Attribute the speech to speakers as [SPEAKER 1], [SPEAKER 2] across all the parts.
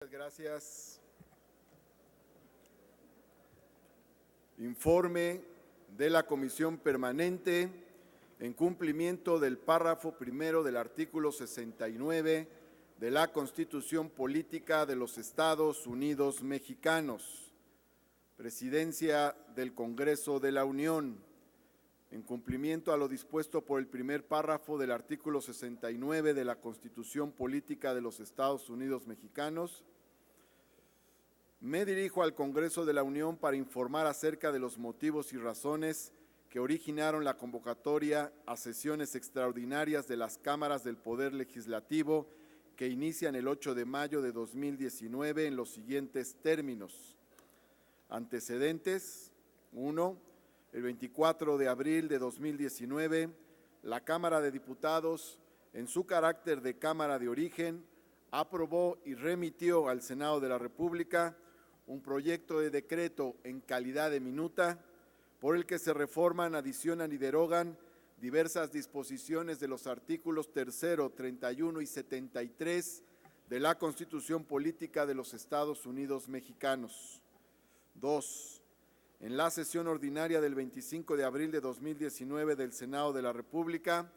[SPEAKER 1] Muchas gracias. Informe de la Comisión Permanente en cumplimiento del párrafo primero del artículo 69 de la Constitución Política de los Estados Unidos Mexicanos. Presidencia del Congreso de la Unión. En cumplimiento a lo dispuesto por el primer párrafo del artículo 69 de la Constitución Política de los Estados Unidos Mexicanos, me dirijo al Congreso de la Unión para informar acerca de los motivos y razones que originaron la convocatoria a sesiones extraordinarias de las cámaras del Poder Legislativo que inician el 8 de mayo de 2019 en los siguientes términos. Antecedentes. 1. El 24 de abril de 2019, la Cámara de Diputados, en su carácter de Cámara de Origen, aprobó y remitió al Senado de la República un proyecto de decreto en calidad de minuta por el que se reforman, adicionan y derogan diversas disposiciones de los artículos 3, 31 y 73 de la Constitución Política de los Estados Unidos Mexicanos. 2. En la sesión ordinaria del 25 de abril de 2019 del Senado de la República,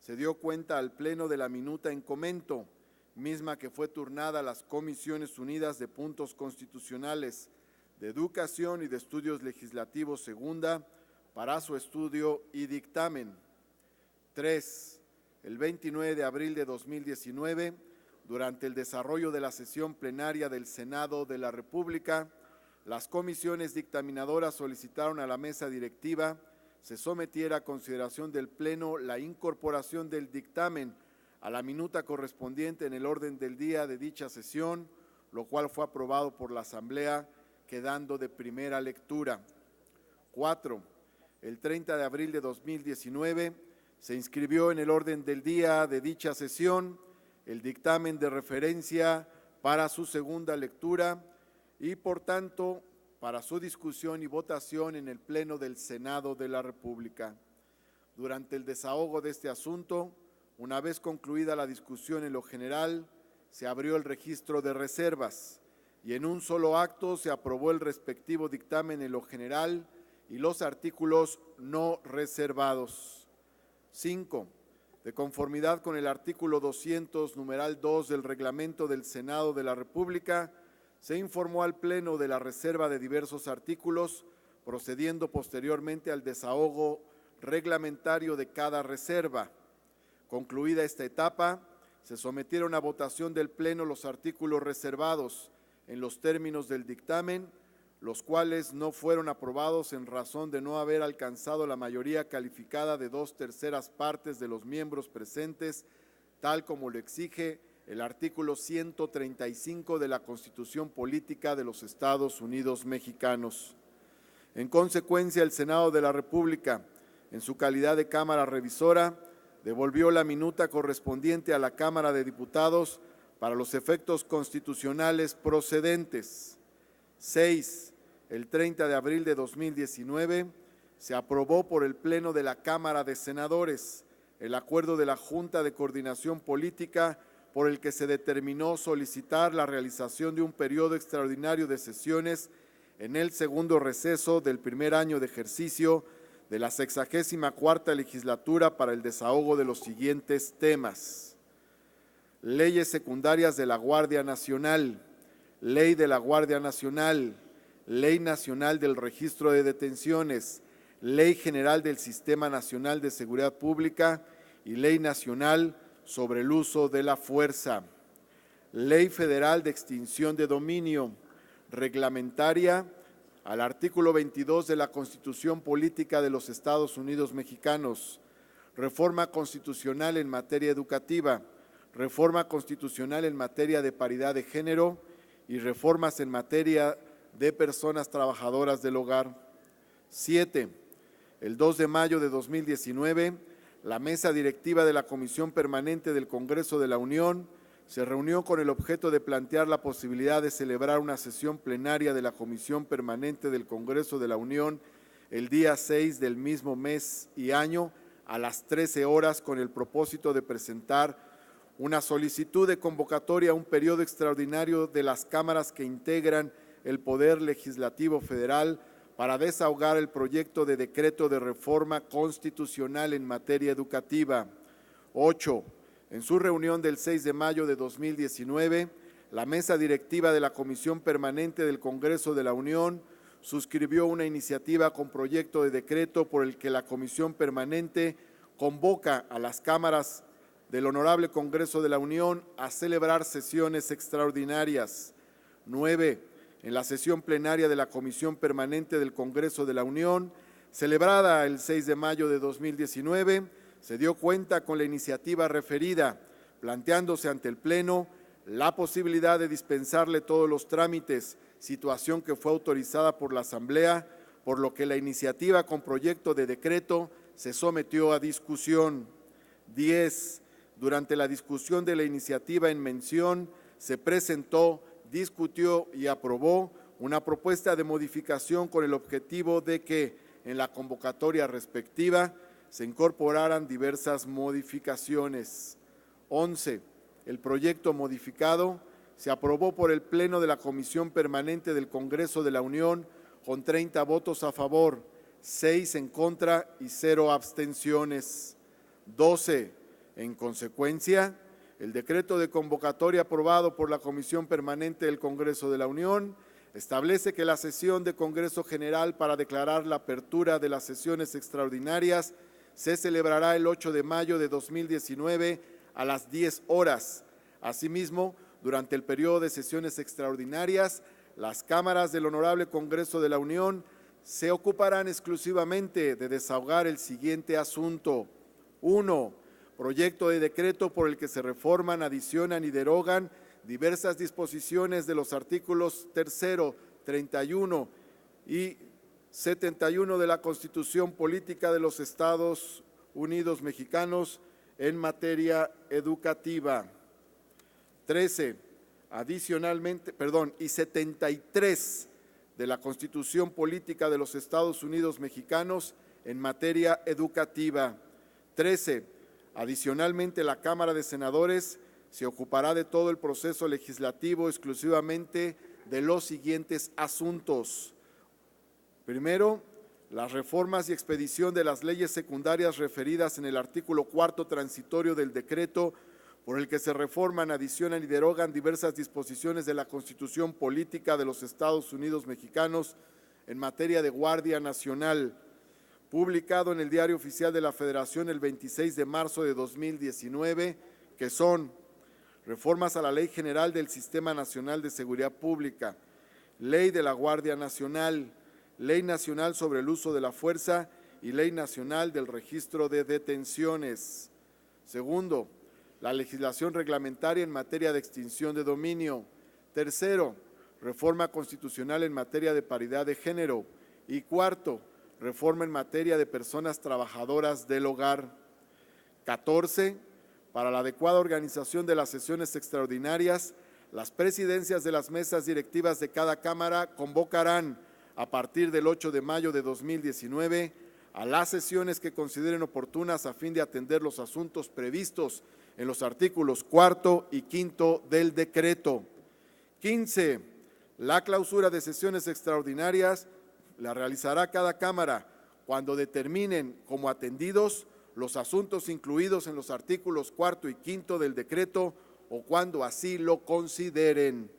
[SPEAKER 1] se dio cuenta al Pleno de la minuta en comento, misma que fue turnada a las Comisiones Unidas de Puntos Constitucionales, de Educación y de Estudios Legislativos Segunda, para su estudio y dictamen. 3. El 29 de abril de 2019, durante el desarrollo de la sesión plenaria del Senado de la República, las comisiones dictaminadoras solicitaron a la mesa directiva se sometiera a consideración del Pleno la incorporación del dictamen a la minuta correspondiente en el orden del día de dicha sesión, lo cual fue aprobado por la Asamblea, quedando de primera lectura. 4. El 30 de abril de 2019 se inscribió en el orden del día de dicha sesión el dictamen de referencia para su segunda lectura y, por tanto, para su discusión y votación en el Pleno del Senado de la República. Durante el desahogo de este asunto, una vez concluida la discusión en lo general, se abrió el registro de reservas y en un solo acto se aprobó el respectivo dictamen en lo general y los artículos no reservados. 5. De conformidad con el artículo 200, numeral 2 del Reglamento del Senado de la República, se informó al Pleno de la reserva de diversos artículos, procediendo posteriormente al desahogo reglamentario de cada reserva. Concluida esta etapa, se sometieron a votación del Pleno los artículos reservados en los términos del dictamen, los cuales no fueron aprobados en razón de no haber alcanzado la mayoría calificada de 2/3 partes de los miembros presentes, tal como lo exige el artículo 135 de la Constitución Política de los Estados Unidos Mexicanos. En consecuencia, el Senado de la República, en su calidad de Cámara Revisora, devolvió la minuta correspondiente a la Cámara de Diputados para los efectos constitucionales procedentes. 6. El 30 de abril de 2019 se aprobó por el Pleno de la Cámara de Senadores el acuerdo de la Junta de Coordinación Política por el que se determinó solicitar la realización de un periodo extraordinario de sesiones en el segundo receso del primer año de ejercicio de la 64ª legislatura para el desahogo de los siguientes temas: leyes secundarias de la Guardia Nacional, ley de la Guardia Nacional, ley nacional del registro de detenciones, ley general del Sistema Nacional de Seguridad Pública y ley nacional sobre el uso de la fuerza, ley federal de extinción de dominio, reglamentaria al artículo 22 de la Constitución Política de los Estados Unidos Mexicanos, reforma constitucional en materia educativa, reforma constitucional en materia de paridad de género y reformas en materia de personas trabajadoras del hogar. 7. El 2 de mayo de 2019, la mesa directiva de la Comisión Permanente del Congreso de la Unión se reunió con el objeto de plantear la posibilidad de celebrar una sesión plenaria de la Comisión Permanente del Congreso de la Unión el día 6 del mismo mes y año a las 13 horas con el propósito de presentar una solicitud de convocatoria a un periodo extraordinario de las cámaras que integran el Poder Legislativo Federal para desahogar el proyecto de decreto de reforma constitucional en materia educativa. 8. En su reunión del 6 de mayo de 2019, la mesa directiva de la Comisión Permanente del Congreso de la Unión suscribió una iniciativa con proyecto de decreto por el que la Comisión Permanente convoca a las cámaras del Honorable Congreso de la Unión a celebrar sesiones extraordinarias. 9. En la sesión plenaria de la Comisión Permanente del Congreso de la Unión, celebrada el 6 de mayo de 2019, se dio cuenta con la iniciativa referida, planteándose ante el Pleno la posibilidad de dispensarle todos los trámites, situación que fue autorizada por la Asamblea, por lo que la iniciativa con proyecto de decreto se sometió a discusión. 10. Durante la discusión de la iniciativa en mención, se presentó, discutió y aprobó una propuesta de modificación con el objetivo de que, en la convocatoria respectiva, se incorporaran diversas modificaciones. 11. El proyecto modificado se aprobó por el Pleno de la Comisión Permanente del Congreso de la Unión con 30 votos a favor, 6 en contra y 0 abstenciones. 12. En consecuencia, el decreto de convocatoria aprobado por la Comisión Permanente del Congreso de la Unión establece que la sesión de Congreso General para declarar la apertura de las sesiones extraordinarias se celebrará el 8 de mayo de 2019 a las 10 horas. Asimismo, durante el periodo de sesiones extraordinarias, las cámaras del Honorable Congreso de la Unión se ocuparán exclusivamente de desahogar el siguiente asunto. 1. Proyecto de decreto por el que se reforman, adicionan y derogan diversas disposiciones de los artículos 3, 31 y 71 de la Constitución Política de los Estados Unidos Mexicanos en materia educativa. 13. Y 73 de la Constitución Política de los Estados Unidos Mexicanos en materia educativa. 13. Adicionalmente, la Cámara de Senadores se ocupará de todo el proceso legislativo exclusivamente de los siguientes asuntos. Primero, las reformas y expedición de las leyes secundarias referidas en el artículo 4 transitorio del decreto por el que se reforman, adicionan y derogan diversas disposiciones de la Constitución Política de los Estados Unidos Mexicanos en materia de Guardia Nacional, publicado en el Diario Oficial de la Federación el 26 de marzo de 2019, que son reformas a la Ley General del Sistema Nacional de Seguridad Pública, Ley de la Guardia Nacional, Ley Nacional sobre el Uso de la Fuerza y Ley Nacional del Registro de Detenciones. Segundo, la legislación reglamentaria en materia de extinción de dominio. Tercero, reforma constitucional en materia de paridad de género. Y cuarto, reforma en materia de personas trabajadoras del hogar. 14. Para la adecuada organización de las sesiones extraordinarias, las presidencias de las mesas directivas de cada Cámara convocarán a partir del 8 de mayo de 2019 a las sesiones que consideren oportunas a fin de atender los asuntos previstos en los artículos 4 y 5 del decreto. 15. La clausura de sesiones extraordinarias la realizará cada Cámara cuando determinen como atendidos los asuntos incluidos en los artículos 4 y 5 del decreto o cuando así lo consideren.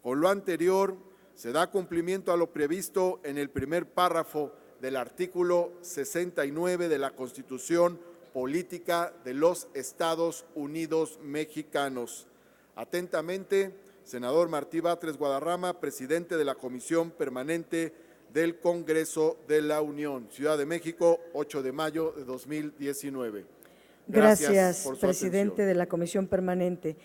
[SPEAKER 1] Con lo anterior, se da cumplimiento a lo previsto en el primer párrafo del artículo 69 de la Constitución Política de los Estados Unidos Mexicanos. Atentamente, senador Martí Batres Guadarrama, presidente de la Comisión Permanente del Congreso de la Unión. Ciudad de México, 8 de mayo de 2019.
[SPEAKER 2] Gracias,
[SPEAKER 1] por su
[SPEAKER 2] presidente
[SPEAKER 1] atención.
[SPEAKER 2] de la Comisión Permanente.